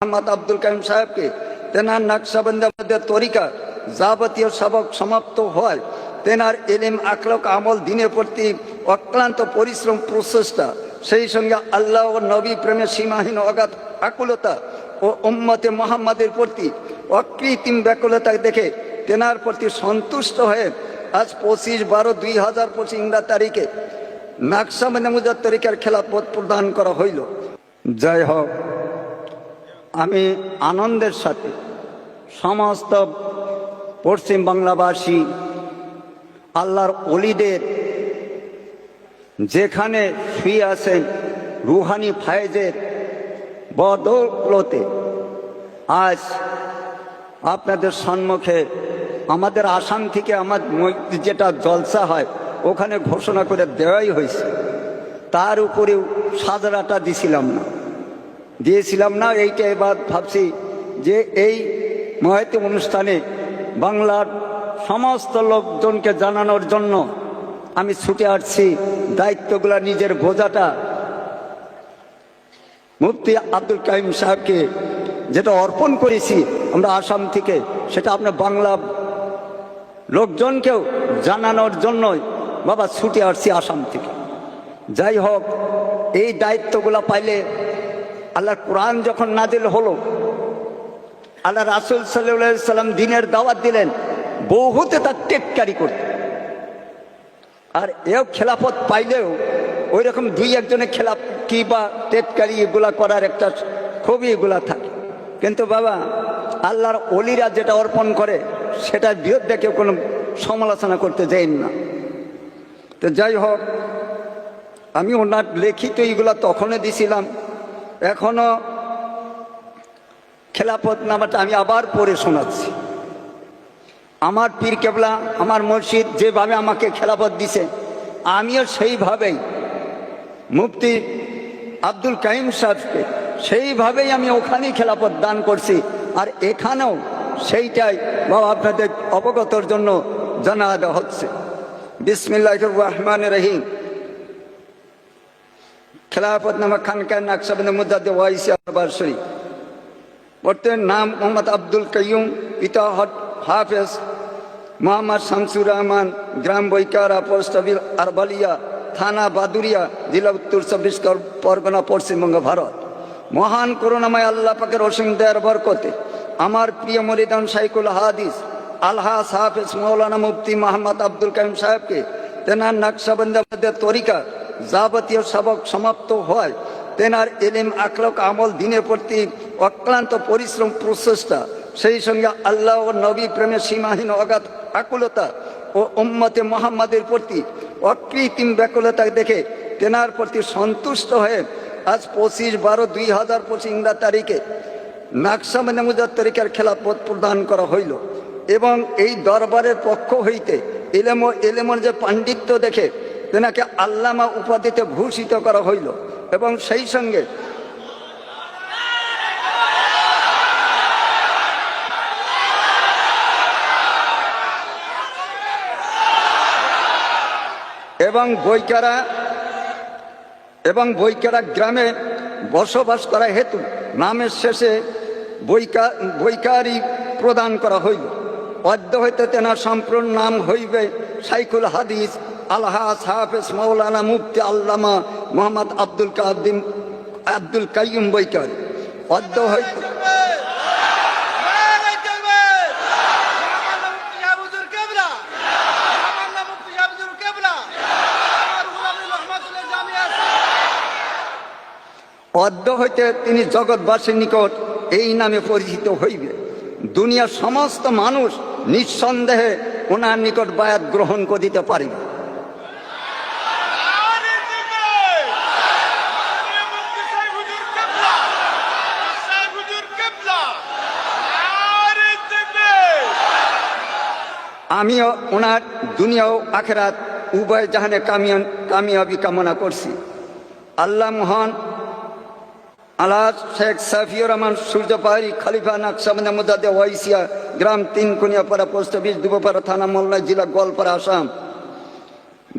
মোহাম্মদ আব্দুল কাইম সাহেবকে তেনার নকশবন্দের তরিকা যাবতীয় সবক সমাপ্ত হয়, তেনার ইলম আখলাক আমল দিনের প্রতি অক্লান্ত পরিশ্রম প্রচেষ্টা, সেই সঙ্গে আল্লাহ ও নবী প্রেমে সীমাহীন অগাধ আকুলতা ও উম্মতে মুহাম্মাদের প্রতি অকৃত্রিম ব্যাকুলতা দেখে তেনার প্রতি সন্তুষ্ট হয়ে আজ 25/12/2025 ইংরেজি তারিখে নকশবন্দের তরিকার খেলাফত প্রদান করা হইল। যাই হোক, আমি আনন্দের সাথে সমস্ত পশ্চিম বাংলাবাসী আল্লাহর ওলিদের যেখানে শুয়ে আছেন রুহানি ফায়েজের বদৌলতে আজ আপনাদের সম্মুখে আমাদের আসাম থেকে আমার যেটা জলসা হয় ওখানে ঘোষণা করে দেওয়াই হয়েছে, তার উপরেও সাজরাটা দিয়েছিলাম না। এইটা এবার ভাবছি যে এই মহতি অনুষ্ঠানে বাংলার সমস্ত লোকজনকে জানানোর জন্য আমি ছুটে আসছি। দায়িত্বগুলো নিজের বোঝাটা মুফতি আব্দুল কাইম সাহেবকে যেটা অর্পণ করেছি আমরা আসাম থেকে, সেটা আপনার বাংলা লোকজনকেও জানানোর জন্যই বাবা ছুটে আসছি আসাম থেকে। যাই হোক, এই দায়িত্বগুলো পাইলে আল্লাহর কোরআন যখন নাজিল হলো, আল্লাহ রাসূল সাল্লাল্লাহু আলাইহি সাল্লাম দ্বীনের দাওয়াত দিলেন, বহুতে তার টেক্কারি করতে, আর এও খেলাফত পাইলেও ওই রকম দুই একজনের খেলাফ কি বা টেক্কারি এগুলা করার একটা খুবই এগুলা থাকে। কিন্তু বাবা আল্লাহর ওলিরা যেটা অর্পণ করে সেটার বিরুদ্ধে কেউ কোনো সমালোচনা করতে যাইন না। তো যাই হোক, আমি ওনার লিখিত এইগুলা তখনও দিছিলাম, এখনো খেলাফত নামাটা আমি আবার পড়ে শোনাচ্ছি। আমার পীর কেবলা, আমার মসজিদ যেভাবে আমাকে খেলাফত দিছে, আমিও সেইভাবেই মুফতি আব্দুল কাইম সাহেবকে সেইভাবেই আমি ওখানেই খেলাফত দান করছি, আর এখানেও সেইটাই বাবা আপনাদের অবগতর জন্য জানা দেওয়া হচ্ছে। বিসমিল্লাহির রহমানির রহিম। খেলাফত নামা খানকায় নকশবন্দ মুজাদ্দ ওয়াইসি আরবার শরীফ। বর্তমান নাম মোহাম্মদ আব্দুল কাইয়ুম, পিতা হাফেজ মোহাম্মদ শামসুর রহমান, গ্রাম বৈকারা, পোস্ট অফিস আরবালিয়া, থানা বাদুরিয়া, জেলা উত্তর 24 পরগনা, পশ্চিমবঙ্গ, ভারত। মহান করুণাময় আল্লাহ পাকের অসীম দয়ার বরকতে আমার প্রিয় মুরিদান শাইখুল হাদিস আলহাজ হাফেজ মৌলানা মুফতি মোহাম্মদ আব্দুল কাইম সাহেবকে তেনার নকশবন্দের তরিকা যাবতীয় সবক সমাপ্ত হয়, তেনার ইলম আখলাক আমল দিনের প্রতি অক্লান্ত পরিশ্রম প্রচেষ্টা, সেই সঙ্গে আল্লাহ ও নবী প্রেমে সীমাহীন অগাধ আকুলতা ও উম্মতে মুহাম্মাদের প্রতি অকৃত্রিম ব্যাকুলতা দেখে তেনার প্রতি সন্তুষ্ট হয়ে আজ 25/12/2025 ইংরেজি তারিখে নকশবন্দের তরিকার খেলাফত প্রদান করা হইল। এবং এই দরবারের পক্ষ হইতে ইলমের যে পাণ্ডিত্য দেখে তেনাকে আল্লামা উপাধিতে ভূষিত করা হইল, এবং সেই সঙ্গে বৈকারা গ্রামে বসবাস করা হেতু নামের শেষে বৈকারি প্রদান করা হইল। অদ্য হইতে তেনার সম্পূর্ণ নাম হইবে শাইখুল হাদিস আলহাজ হাফেজ মৌলানা মুফতি আল্লামা মোহাম্মদ আব্দুল কাইয়ুম বৈকারি। অদ্য হইতে তিনি জগৎবাসীর নিকট এই নামে পরিচিত হইবে। দুনিয়ার সমস্ত মানুষ নিঃসন্দেহে ওনার নিকট বায়াত গ্রহণ করিতে পারিবে। আমিও ওনার দুনিয়া ও আখিরাত উভয় জাহানে কামিয়াবি কামনা করছি। আল্লাহ মহান আল্লাহ শেখ সাফিউর রহমান সূর্যপাহাড়ি খলিফা নকশবন্দ মুজাদ্দ ওয়াইসিয়া, গ্রাম 3 কুনিয়াপাড়া, পোস্ট অফিস দুবপাড়া, থানা মোল্লা, জেলা গোয়ালপাড়া, আসাম,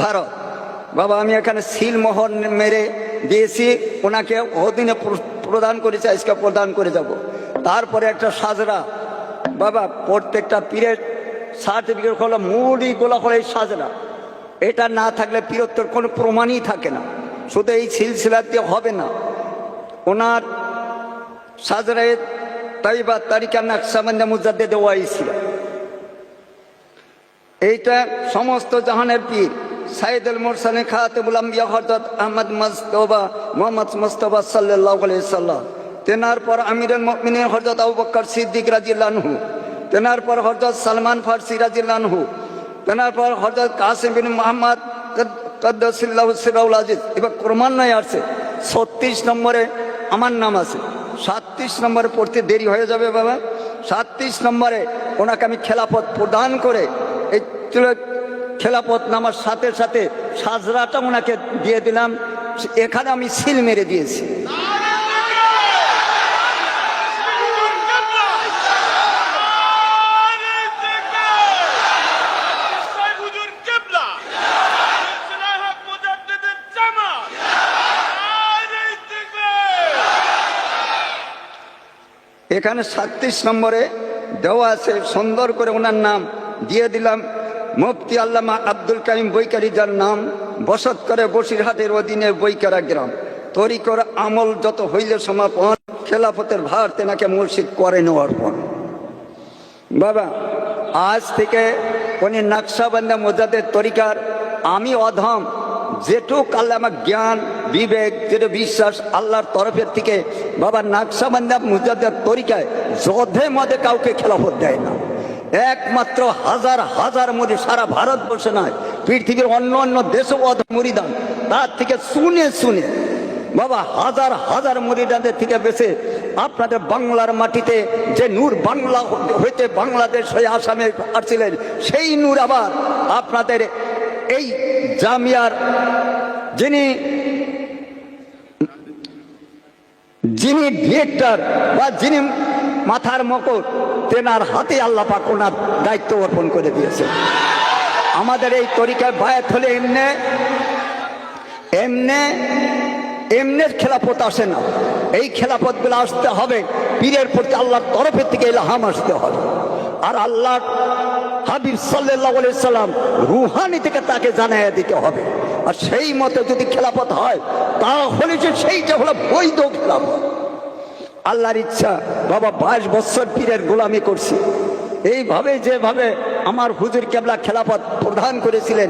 ভারত। বাবা আমি এখানে সিল মোহর মেরে দিয়েছি, ওনাকে ওদিনে প্রদান করেছি, আজকে প্রদান করে যাব। তারপরে একটা সাজরা। বাবা প্রত্যেকটা পীরের সার্টিফিকেট হলো মূলগুলো হলো এই সাজরা। এটা না থাকলে পীরত্বর কোনো প্রমাণই থাকে না। শুধু এই সিলসিলা দিয়ে হবে না। ওনার সাজরায়ে তাইবা তারিকা নাকশবন্দিয়া মুজাদ্দেদ ওয়াইসি, এইটা সমস্ত জাহানের পীর সাইদুল মুরসালিন খাতিমুল আম্বিয়া হযরত আহমদ মুস্তাফা মুহাম্মদ মুস্তাফা সাল্লাল্লাহু আলাইহি সাল্লাম, তেনার পর আমিরুল মুমিনিন হযরত আবু বকর সিদ্দিক রাদিয়াল্লাহু আনহু, তেনার পর হযরত সালমান ফারসি রাদিয়াল্লাহু আনহু, তেনার পর হযরত কাসিম বিন মুহাম্মদ কাদ্দাসাল্লাহু সিররুল আজিজ। এবার ক্রমান্বয়ে আসছে 36 নম্বরে আমার নাম আছে। 37 নম্বরে পড়তে দেরি হয়ে যাবে বাবা। 37 নম্বরে ওনাকে আমি খেলাফত প্রদান করে এই খেলাফত নামার সাথে সাথে সাজরাটা ওনাকে দিয়ে দিলাম। এখানে আমি সিল মেরে দিয়েছি। এখানে 37 নম্বরে দেওয়া আছে, সুন্দর করে ওনার নাম দিয়ে দিলাম। মুফতি আল্লামা আব্দুল কাইম বৈকারি, যার নাম বসত করে বসিরহাটের অধীনে বৈকারা গ্রাম। তরিকর আমল যত হইলে সমাপন, খেলাফতের ভার তেনাকে মুর্শিদ করে নেওয়ার পর বাবা আজ থেকে উনি নাকশবন্দিয়া মুজাদ্দেদ তরিকার আমি অধম যেটুক আল্লাহ আমার জ্ঞান বিবেক যেটা বিশ্বাস আল্লাহর তরফের থেকে বাবা নাকশবন্দিয়া মুজাদ্দেদ তরিকায় যধে মধে কাউকে খেলাফত দেয় না। একমাত্র হাজার হাজার মুরিদ সারা ভারতবর্ষে নয়, পৃথিবীর অন্য অন্য দেশে মুরিদান তার থেকে শুনে শুনে বাবা হাজার হাজার মুরিদানদের থেকে বেশি আপনাদের বাংলার মাটিতে যে নূর বাংলা হইতে বাংলাদেশ হয়ে আসামে আসছিলেন, সেই নূর আবার আপনাদের এই জামিয়ার যিনি ডিরেক্টর বা যিনি মাথার মকর, তেনার হাতে আল্লাহ পাক ওনার দায়িত্ব অর্পণ করে দিয়েছে। আমাদের এই তরিকায় বায়াত হলে এমনি খেলাফত আসে না। এই খেলাফতগুলো আসতে হবে পীরের প্রতি আল্লাহর তরফের থেকে ইলহাম আসতে হবে। আর আল্লাহ হাবিব সাল্লাল্লাহু আলাইহি সাল্লাম রুহানি থেকে তাকে জানাইয়া দিতে হবে। আর সেই মতো যদি খেলাফত হয় তাহলে সেইটা হলো বৈধ খেলাফত। আল্লাহর ইচ্ছা বাবা 22 বছর পীরের গোলামি করছি। এইভাবে যেভাবে আমার হুজুর কেবলা খেলাফত প্রদান করেছিলেন,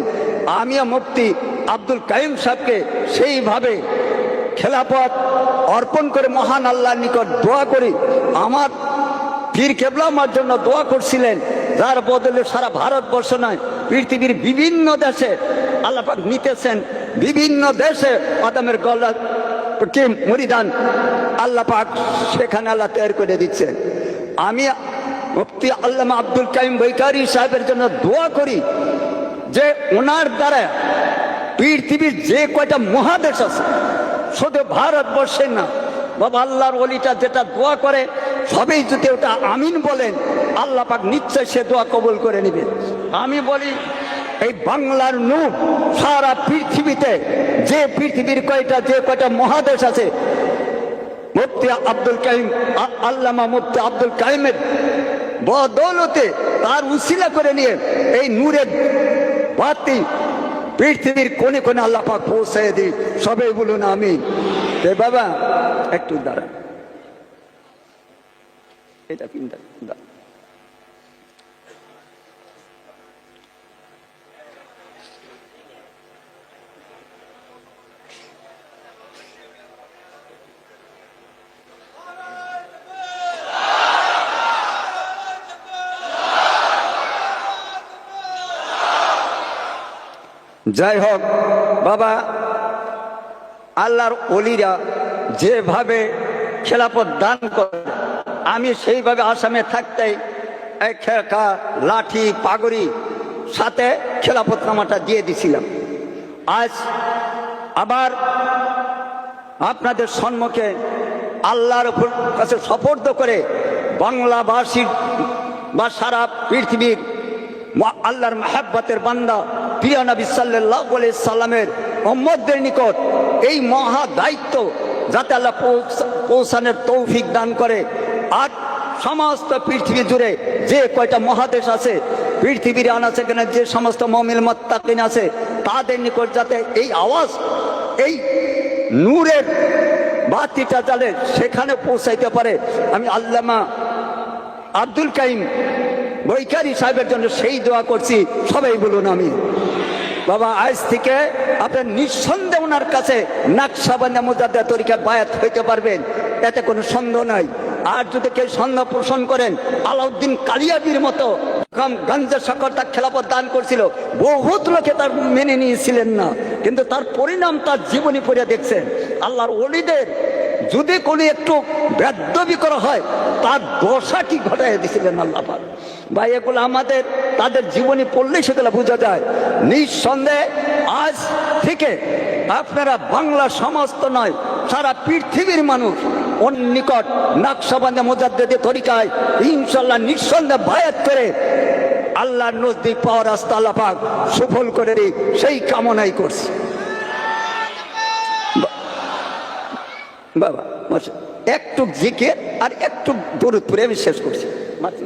আমিও মুফতি আব্দুল কাইম সাহেবকে সেইভাবে খেলাফত অর্পণ করে মহান আল্লাহর নিকট দোয়া করি। আমার পীর কেবলা আমার জন্য দোয়া করছিলেন, যার বদলে সারা ভারতবর্ষ নয় পৃথিবীর বিভিন্ন দেশে আল্লাহ পাক নিতেছেন। বিভিন্ন দেশে আদমের গলা কি মুরিদান আল্লাহ পাক সেখানে আল্লাহ তৈরি করে দিচ্ছেন। আমি মুফতি আল্লামা আব্দুল কাইম বৈকারি সাহেবের জন্য দোয়া করি যে ওনার দ্বারা পৃথিবীর যে কয়টা মহাদেশ আছে, শুধু ভারতবর্ষে না বাবা, আল্লাহর ওলিটা যেটা দোয়া করে সবেই যদি ওটা আমিন বলেন, আল্লাহ পাক নিশ্চয় সে দোয়া কবুল করে নেবে। আমি বলি এই বাংলার নূর সারা পৃথিবীতে যে পৃথিবীর যে কয়টা মহাদেশ আছে, মুফতি আব্দুল কাইম আল্লামা মুফতি আব্দুল কাইমের বদৌলতে তার উসিলা করে নিয়ে এই নূরের বাতি পৃথিবীর কোনে কোনে আল্লাহ পাক পৌঁছে দিই। সবাই বলুন আমিন। বাবা একটু দাঁড়া, এটা চিন্তা যাই হোক বাবা, আল্লাহর ওলিরা যেভাবে খেলাফত দান করে আমি সেইভাবে আসামে থাকতেই খেকা লাঠি পাগড়ি সাথে খেলাফতনামাটা দিয়ে দিছিলাম। আজ আবার আপনাদের সম্মুখে আল্লাহর কাছে সুপর্দ করে বাংলাভাষীর বা সারা পৃথিবীর আল্লাহর মাহাব্বতের বান্দা প্রিয় নবী সাল্লাল্লাহু আলাইহি সাল্লামের উম্মতদের নিকট এই মহা দায়িত্ব যাতে আল্লাহ পৌঁছানোর তৌফিক দান করে, আর সমস্ত পৃথিবী জুড়ে যে কয়টা মহাদেশ আছে, পৃথিবীর আনাচে কেন যে সমস্ত মুমিন মুত্তাকিন আছে, তাদের নিকট যাতে এই আওয়াজ, এই নূরের বাতিটা জ্বালে সেখানে পৌঁছাইতে পারে, আমি আল্লামা আব্দুল কাইম বৈকারী সাহেবের জন্য সেই দোয়া করছি। সবাই বলুন আমি। বাবা, আজ থেকে আপনার নিঃসন্দেহে ওনার কাছে নাকশবন্দি মুজাদ্দিদ তরিকার বায়াত হইতে পারবেন, এতে কোনো সন্দেহ নাই। আর যদি কেউ সন্দেহ পোষণ করেন, আলাউদ্দিন কালিয়াবির মতো গঞ্জের সকর তার খেলাফত দান করছিল, বহুত লোকে তার মেনে নিয়েছিলেন না, কিন্তু তার পরিণাম তার জীবনী পড়ে দেখছেন। আল্লাহর ওলিদের যদি কোনো একটু বেদবি করা হয়, তার দশা কি ঘটাই দিয়েছিলেন আল্লাহ পাক। ভাই, এগুলো আমাদের তাদের জীবনী পড়লেই সেগুলো বোঝা যায়। নিঃসন্দেহে আজ থেকে আপনারা বাংলা সমস্ত নয়, সারা পৃথিবীর মানুষ ওর নিকট নাকশবন্দি মুজাদ্দিদ তরিকায় ইনশাল্লাহ নিঃসন্দেহে বায়াত করে আল্লাহর নজদিক পাওয়ার রাস্তা আল্লাহ পাক সফল করে দিই, সেই কামনাই করছি। বাবা একটু জিকির আর একটু দরুদ পড়ে আমি শেষ করছি। মাতৃ